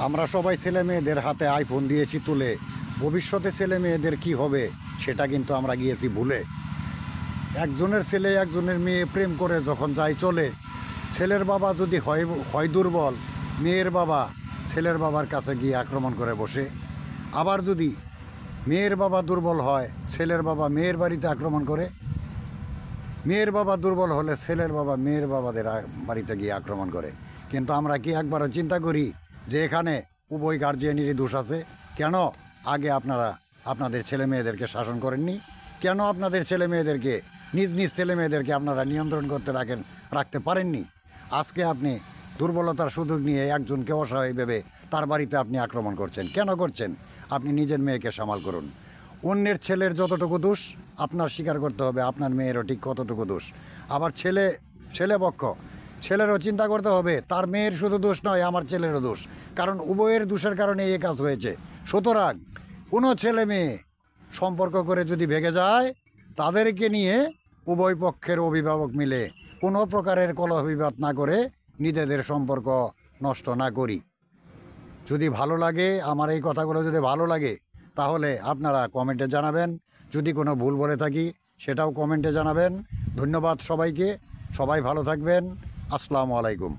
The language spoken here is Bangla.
আমরা সবাই ছেলে মেয়েদের হাতে আইফোন দিয়েছি তুলে, ভবিষ্যতে ছেলে মেয়েদের কী হবে সেটা কিন্তু আমরা গিয়েছি ভুলে। একজনের ছেলে একজনের মেয়ে প্রেম করে যখন যায় চলে, ছেলের বাবা যদি হয় দুর্বল, মেয়ের বাবা ছেলের বাবার কাছে গিয়ে আক্রমণ করে বসে। আবার যদি মেয়ের বাবা দুর্বল হয়, ছেলের বাবা মেয়ের বাড়িতে আক্রমণ করে। মেয়ের বাবা দুর্বল হলে ছেলের বাবা মেয়ের বাবাদের বাড়িতে গিয়ে আক্রমণ করে। কিন্তু আমরা কি একবারও চিন্তা করি যে এখানে উভয় গার্জিয়ানেরই দোষ আছে? কেন আগে আপনারা আপনাদের ছেলে মেয়েদেরকে শাসন করেননি? কেন আপনাদের ছেলে মেয়েদেরকে নিজ নিজ ছেলে মেয়েদেরকে আপনারা নিয়ন্ত্রণ করতে রাখতে পারেননি? আজকে আপনি দুর্বলতার সুযোগ নিয়ে একজনকে অসহায় ভেবে তার বাড়িতে আপনি আক্রমণ করছেন। কেন করছেন? আপনি নিজের মেয়েকে সামাল করুন। অন্যের ছেলের যতটুকু দোষ আপনার স্বীকার করতে হবে আপনার মেয়েরও ঠিক কতটুকু দোষ। আবার ছেলেপক্ষ ছেলেরও চিন্তা করতে হবে তার মেয়ের শুধু দোষ নয়, আমার ছেলেরও দোষ, কারণ উভয়ের দোষের কারণে এই কাজ হয়েছে। সুতরাং কোনো ছেলে মেয়ে সম্পর্ক করে যদি ভেঙে যায়, তাদেরকে নিয়ে উভয় পক্ষের অভিভাবক মিলে কোনো প্রকারের কলহ বিবাদ না করে নিজেদের সম্পর্ক নষ্ট না করি। যদি ভালো লাগে, আমার এই কথাগুলো যদি ভালো লাগে, তাহলে আপনারা কমেন্টে জানাবেন। যদি কোনো ভুল বলে থাকি সেটাও কমেন্টে জানাবেন। ধন্যবাদ সবাইকে। সবাই ভালো থাকবেন। আসসালামু আলাইকুম।